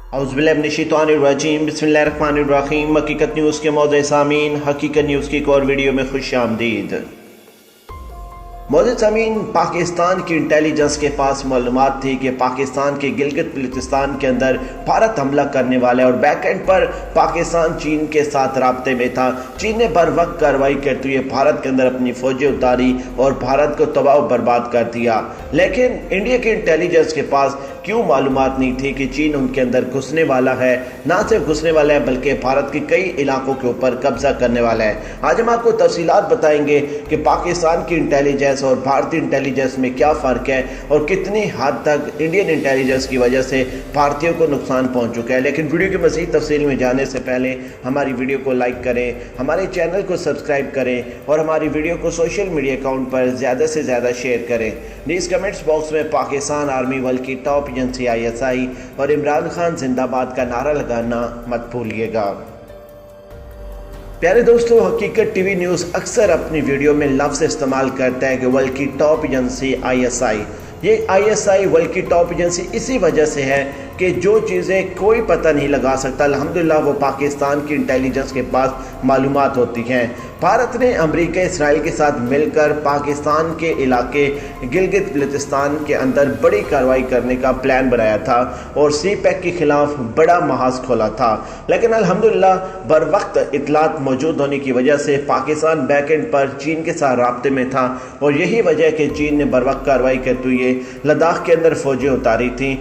औज़ुबिल्लाहिमिनश्शैतानिर्रजीम बिस्मिल्लाहिर्रहमानिर्रहीम। हकीकत न्यूज़ के मौज़े सामीन, हकीकत न्यूज़ की एक और वीडियो में खुश आमदीद। मौजूद सामीन, पाकिस्तान की इंटेलिजेंस के पास मालूमात थी कि पाकिस्तान के गिलगित बल्तिस्तान के अंदर भारत हमला करने वाला है और बैक एंड पर पाकिस्तान चीन के साथ राब्ते में था। चीन ने बर वक्त कार्रवाई करते हुए भारत के अंदर अपनी फौजें उतारी और भारत को तबाह बर्बाद कर दिया। लेकिन इंडिया के इंटेलिजेंस के पास क्यों मालूमात नहीं थी कि चीन उनके अंदर घुसने वाला है, ना सिर्फ घुसने वाला है बल्कि भारत के कई इलाकों के ऊपर कब्जा करने वाला है। आज हम आपको तफसीलात बताएंगे कि पाकिस्तान की इंटेलिजेंस और भारतीय इंटेलिजेंस में क्या फ़र्क है और कितनी हद तक इंडियन इंटेलिजेंस की वजह से भारतीयों को नुकसान पहुंच चुका है। लेकिन वीडियो की मज़ीद तफसील में जाने से पहले हमारी वीडियो को लाइक करें, हमारे चैनल को सब्सक्राइब करें और हमारी वीडियो को सोशल मीडिया अकाउंट पर ज़्यादा से ज़्यादा शेयर करें। प्लीज़ कमेंट्स बॉक्स में पाकिस्तान आर्मी वर्ल्ड की टॉप एजेंसी ISI और इमरान खान जिंदाबाद का नारा लगाना मत भूलिएगा। प्यारे दोस्तों, हकीकत टीवी न्यूज़ अक्सर अपनी वीडियो में लफ्ज़ इस्तेमाल करता है कि वर्ल्ड की टॉप एजेंसी ISI। ये ISI वर्ल्ड की टॉप एजेंसी इसी वजह से है कि जो चीज़ें कोई पता नहीं लगा सकता, अल्हम्दुलिल्लाह वो पाकिस्तान की इंटेलिजेंस के पास मालूमात होती हैं। भारत ने अमेरिका इसराइल के साथ मिलकर पाकिस्तान के इलाके गिलगित बल्तिस्तान के अंदर बड़ी कार्रवाई करने का प्लान बनाया था और CPEC के खिलाफ बड़ा महाज खोला था। लेकिन अल्हम्दुलिल्लाह बर वक्त इतलात मौजूद होने की वजह से पाकिस्तान बैक एंड पर चीन के साथ राब्ते में था और यही वजह है कि चीन ने बर वक्त कार्रवाई करते हुए लद्दाख के अंदर फौजें उतारी थी।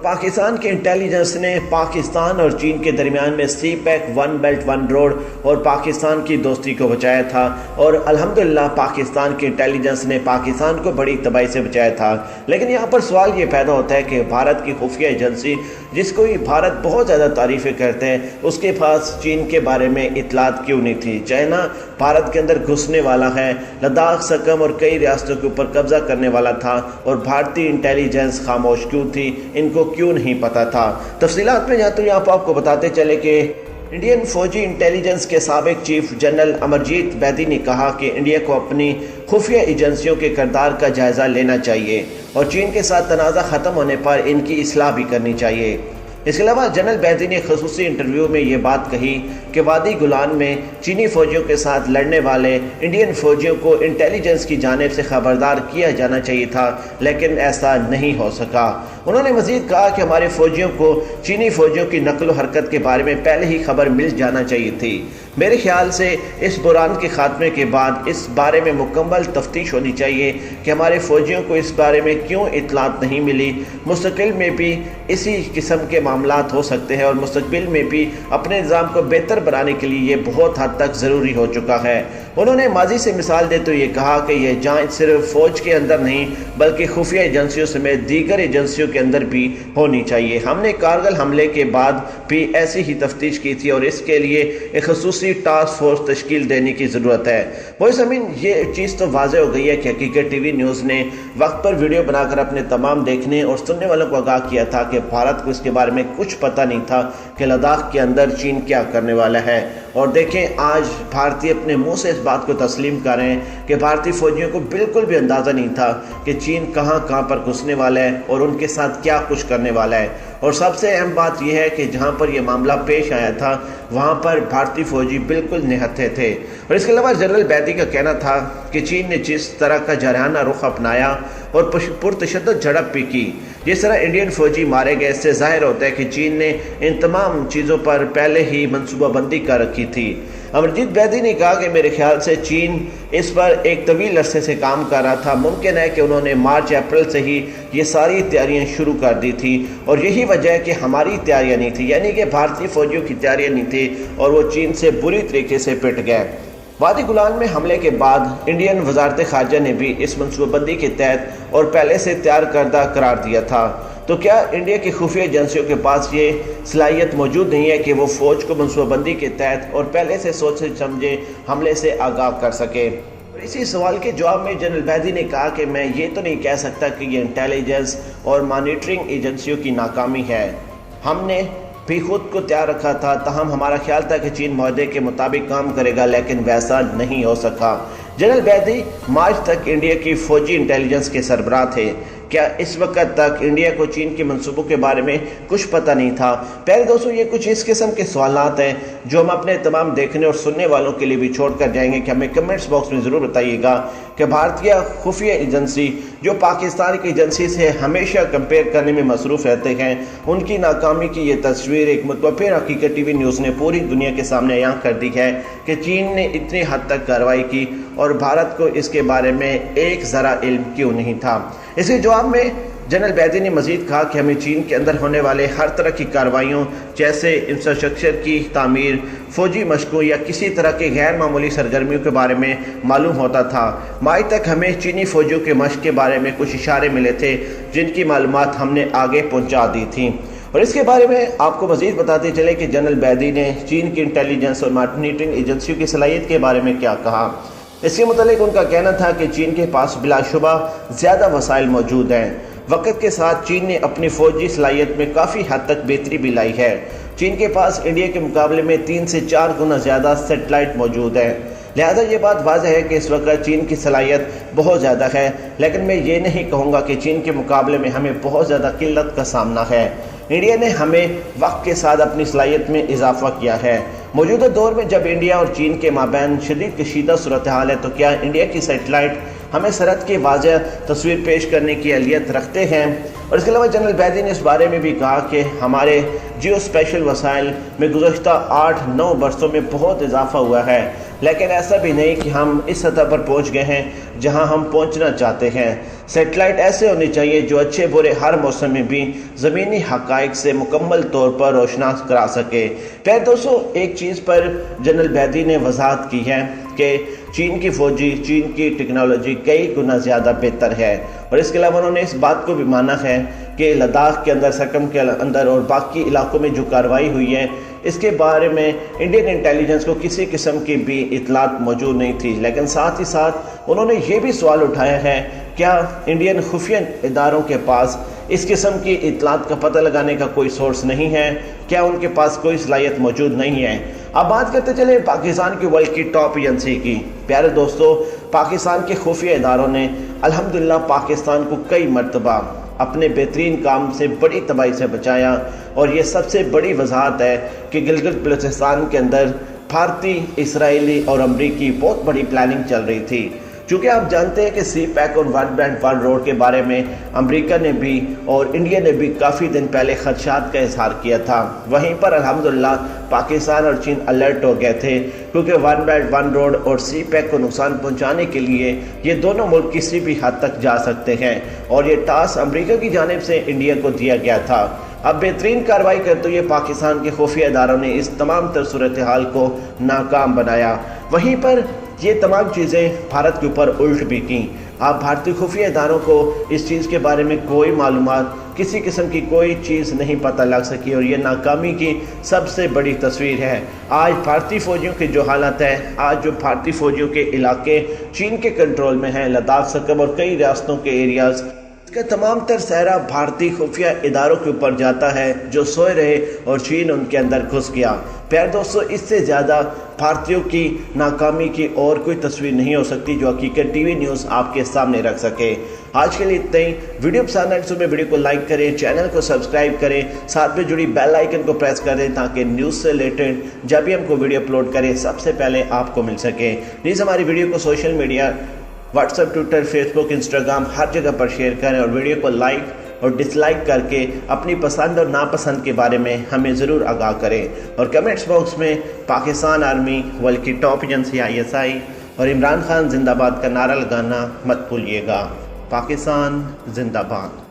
पाकिस्तान के इंटेलिजेंस ने पाकिस्तान और चीन के दरमियान में CPEC one belt one road और पाकिस्तान की दोस्ती को बचाया था और अल्हम्दुलिल्लाह पाकिस्तान के इंटेलिजेंस ने पाकिस्तान को बड़ी तबाही से बचाया था। लेकिन यहाँ पर सवाल ये पैदा होता है कि भारत की खुफिया एजेंसी, जिसको ही भारत बहुत ज़्यादा तारीफ़ें करते हैं, उसके पास चीन के बारे में इतलात क्यों नहीं थी? चाइना भारत के अंदर घुसने वाला है, लद्दाख, सकम और कई रियासतों के ऊपर कब्जा करने वाला था और भारतीय इंटेलिजेंस खामोश क्यों थी? इनको क्यों नहीं पता था? तफसीलात में जाते हुए आपको बताते चले कि इंडियन फौजी इंटेलिजेंस के साबिक चीफ जनरल अमरजीत बैदी ने कहा कि इंडिया को अपनी खुफिया एजेंसियों के किरदार का जायज़ा लेना चाहिए और चीन के साथ तनाज़ा ख़त्म होने पर इनकी इस्लाह भी करनी चाहिए। इसके अलावा जनरल बैदी ने खसूसी इंटरव्यू में ये बात कही कि वादी गुलान में चीनी फ़ौजियों के साथ लड़ने वाले इंडियन फ़ौजियों को इंटेलिजेंस की जानिब से खबरदार किया जाना चाहिए था, लेकिन ऐसा नहीं हो सका। उन्होंने मज़ीद कहा कि हमारे फ़ौजियों को चीनी फ़ौजियों की नकल व हरकत के बारे में पहले ही खबर मिल जाना चाहिए थी। मेरे ख्याल से इस बुरान के ख़ात्मे के बाद इस बारे में मुकम्मल तफ्तीश होनी चाहिए कि हमारे फ़ौजियों को इस बारे में क्यों इतलात नहीं मिली। मुस्तक़बिल में भी इसी किस्म के मामलात हो सकते हैं और मुस्तक़बिल में भी अपने निज़ाम को बेहतर बनाने के लिए ये बहुत हद तक ज़रूरी हो चुका है। उन्होंने माजी से मिसाल देते हुए कहा कि यह जांच सिर्फ फ़ौज के अंदर नहीं बल्कि खुफिया एजेंसियों समेत दीगर एजेंसियों के अंदर भी होनी चाहिए। हमने कारगिल हमले के बाद भी ऐसी ही तफ्तीश की थी और इसके लिए एक खसूसी टास्क फोर्स तश्कील देने की ज़रूरत है। वही ज़मीन, ये चीज़ तो वाज़ेह हो गई है कि हकीकत टीवी न्यूज़ ने वक्त पर वीडियो बनाकर अपने तमाम देखने और सुनने वालों को आगाह किया था कि भारत को इसके बारे में कुछ पता नहीं था कि लद्दाख के अंदर चीन क्या करने वाला है। और देखें, आज भारतीय अपने मुंह से इस बात को तस्लीम कर रहे हैं कि भारतीय फौजियों को बिल्कुल भी अंदाज़ा नहीं था कि चीन कहां पर घुसने वाला है और उनके साथ क्या कुछ करने वाला है। और सबसे अहम बात यह है कि जहां पर यह मामला पेश आया था वहां पर भारतीय फौजी बिल्कुल निहत्थे थे। और इसके अलावा जनरल बैदी का कहना था कि चीन ने जिस तरह का जारहाना रुख अपनाया और पुरतशद्दुद झड़प भी की, जिस तरह इंडियन फौजी मारे गए, इससे जाहिर होता है कि चीन ने इन तमाम चीज़ों पर पहले ही मनसूबाबंदी कर रखी थी। अमरजीत बैदी ने कहा कि मेरे ख्याल से चीन इस पर एक तवील अरसे से काम कर रहा था। मुमकिन है कि उन्होंने मार्च अप्रैल से ही ये सारी तैयारियां शुरू कर दी थी और यही वजह है कि हमारी तैयारियां नहीं थी, यानी कि भारतीय फौजियों की तैयारियां नहीं थी और वो चीन से बुरी तरीके से पिट गए। वादी गुलान में हमले के बाद इंडियन वजारत ख़ारजा ने भी इस मनसूबाबंदी के तहत और पहले से तैयार करदा करार दिया था। तो क्या इंडिया की खुफिया एजेंसियों के पास ये सलाहियत मौजूद नहीं है कि वो फ़ौज को मनसूबाबंदी के तहत और पहले से सोचे समझे हमले से आगाह कर सके? इसी सवाल के जवाब में जनरल बैदी ने कहा कि मैं ये तो नहीं कह सकता कि ये इंटेलिजेंस और मॉनिटरिंग एजेंसियों की नाकामी है। हमने भी खुद को तैयार रखा था, तहम हमारा ख्याल था कि चीन मुआहदे के मुताबिक काम करेगा, लेकिन वैसा नहीं हो सका। जनरल बैदी मार्च तक इंडिया की फौजी इंटेलिजेंस के सरबराह थे। क्या इस वक्त तक इंडिया को चीन के मंसूबों के बारे में कुछ पता नहीं था? प्यारे दोस्तों, ये कुछ इस किस्म के सवालात हैं जो हम अपने तमाम देखने और सुनने वालों के लिए भी छोड़ कर जाएंगे कि हमें कमेंट्स बॉक्स में ज़रूर बताइएगा कि भारतीय खुफिया एजेंसी जो पाकिस्तान की एजेंसी से हमेशा कंपेयर करने में मसरूफ़ रहते हैं, उनकी नाकामी की ये तस्वीर एक मुतवफ़िर हकीकत टीवी न्यूज़ ने पूरी दुनिया के सामने अयां कर दी है कि चीन ने इतनी हद तक कार्रवाई की और भारत को इसके बारे में एक ज़रा इल्म क्यों नहीं था। इसके जवाब में जनरल बैदी ने मजीद कहा कि हमें चीन के अंदर होने वाले हर तरह की कार्रवाइयों जैसे इंफ्रास्ट्रक्चर की तामीर, फौजी मशकों या किसी तरह के गैर मामूली सरगर्मियों के बारे में मालूम होता था। माई तक हमें चीनी फौजियों के मशक के बारे में कुछ इशारे मिले थे जिनकी मालूमात हमने आगे पहुँचा दी थी। और इसके बारे में आपको मजीद बताते चले कि जनरल बैदी ने चीन की इंटेलिजेंस और मॉनिटरिंग एजेंसियों की सलाहियत के बारे में क्या कहा। इसके मुतालिक उनका कहना था कि चीन के पास बिलाशुबा ज़्यादा वसाइल मौजूद हैं। वक्त के साथ चीन ने अपनी फौजी सलाहियत में काफ़ी हद तक बेहतरी भी लाई है। चीन के पास इंडिया के मुकाबले में 3 से 4 गुना ज़्यादा सेटेलाइट मौजूद है। लिहाजा ये बात वाज़ह है कि इस वक्त चीन की सलाहियत बहुत ज़्यादा है, लेकिन मैं ये नहीं कहूँगा कि चीन के मुकाबले में हमें बहुत ज़्यादा किल्लत का सामना है। इंडिया ने हमें वक्त के साथ अपनी सलाहियत में इजाफा किया है। मौजूदा दौर में जब इंडिया और चीन के माबैन शदीद कशीदा सूरत हाल है, तो क्या इंडिया की सेटेलाइट हमें सरहद की वाज़ह तस्वीर पेश करने की अहलियत रखते हैं? और इसके अलावा जनरल बैदी ने इस बारे में भी कहा कि हमारे जियो स्पेशल वसाइल में गुज़श्ता 8-9 बरसों में बहुत इजाफा हुआ है, लेकिन ऐसा भी नहीं कि हम इस सतह पर पहुंच गए हैं जहां हम पहुंचना चाहते हैं। सेटेलाइट ऐसे होनी चाहिए जो अच्छे बुरे हर मौसम में भी ज़मीनी हक़ाइक़ से मुकम्मल तौर पर रोशनास करा सके। प्यारे दोस्तों, एक चीज़ पर जनरल बैदी ने वजाहत की है कि चीन की फ़ौजी, चीन की टेक्नोलॉजी कई गुना ज़्यादा बेहतर है। और इसके अलावा उन्होंने इस बात को भी माना है कि लद्दाख के अंदर, सकम के अंदर और बाकी इलाकों में जो कार्रवाई हुई है, इसके बारे में इंडियन इंटेलिजेंस को किसी किस्म की भी इतलात मौजूद नहीं थी। लेकिन साथ ही साथ उन्होंने ये भी सवाल उठाया है, क्या इंडियन खुफिया इदारों के पास इस किस्म की इतलात का पता लगाने का कोई सोर्स नहीं है? क्या उनके पास कोई सलाहियत मौजूद नहीं है? अब बात करते चले पाकिस्तान की वर्ल्ड की टॉप एजेंसी की। प्यारे दोस्तों, पाकिस्तान के खुफिया इदारों ने अल्हम्दुलिल्लाह पाकिस्तान को कई मरतबा अपने बेहतरीन काम से बड़ी तबाही से बचाया। और ये सबसे बड़ी वजाहत है कि गिलगित बल्तिस्तान के अंदर भारतीय, इसराइली और अमरीकी बहुत बड़ी प्लानिंग चल रही थी। चूँकि आप जानते हैं कि सी पैक और वन बैंड वन रोड के बारे में अमेरिका ने भी और इंडिया ने भी काफ़ी दिन पहले खदशात का इजहार किया था। वहीं पर अल्हम्दुलिल्लाह पाकिस्तान और चीन अलर्ट हो गए थे, क्योंकि वन बैंड वन रोड और सी पैक को नुकसान पहुंचाने के लिए ये दोनों मुल्क किसी भी हद तक जा सकते हैं, और ये टास्क अमेरिका की जानिब से इंडिया को दिया गया था। अब बेहतरीन कार्रवाई करते हुए पाकिस्तान के खुफिया इदारों ने इस तमाम तर सूरत हाल को नाकाम बनाया। वहीं पर ये तमाम चीज़ें भारत के ऊपर उल्ट भी की। आप भारतीय खुफिया इदारों को इस चीज़ के बारे में कोई मालूमात, किसी किस्म की कोई चीज़ नहीं पता लग सकी, और ये नाकामी की सबसे बड़ी तस्वीर है। आज भारतीय फ़ौजियों की जो हालत है, आज जो भारतीय फ़ौजियों के इलाके चीन के कंट्रोल में हैं, लद्दाख, सकम और कई रियासतों के एरियाज़, इसका तमाम तर सहरा भारतीय खुफिया इदारों के ऊपर जाता है जो सोए रहे और चीन उनके अंदर घुस गया। प्यारे दोस्तों, इससे ज़्यादा भारतीयों की नाकामी की और कोई तस्वीर नहीं हो सकती जो हकीकत टीवी न्यूज़ आपके सामने रख सके। आज के लिए इतना ही। वीडियो पसंद आए तो वीडियो को लाइक करें, चैनल को सब्सक्राइब करें, साथ में जुड़ी बेल आइकन को प्रेस कर दें ताकि न्यूज़ से रिलेटेड जब भी हमको वीडियो अपलोड करें सबसे पहले आपको मिल सके। प्लीज़ हमारी वीडियो को social media, WhatsApp, Twitter, Facebook, Instagram हर जगह पर शेयर करें, और वीडियो को लाइक और डिसलाइक करके अपनी पसंद और नापसंद के बारे में हमें ज़रूर आगाह करें। और कमेंट्स बॉक्स में पाकिस्तान आर्मी, वर्ल्ड की टॉप एजेंसी ISI और इमरान खान जिंदाबाद का नारा लगाना मत भूलिएगा। पाकिस्तान जिंदाबाद।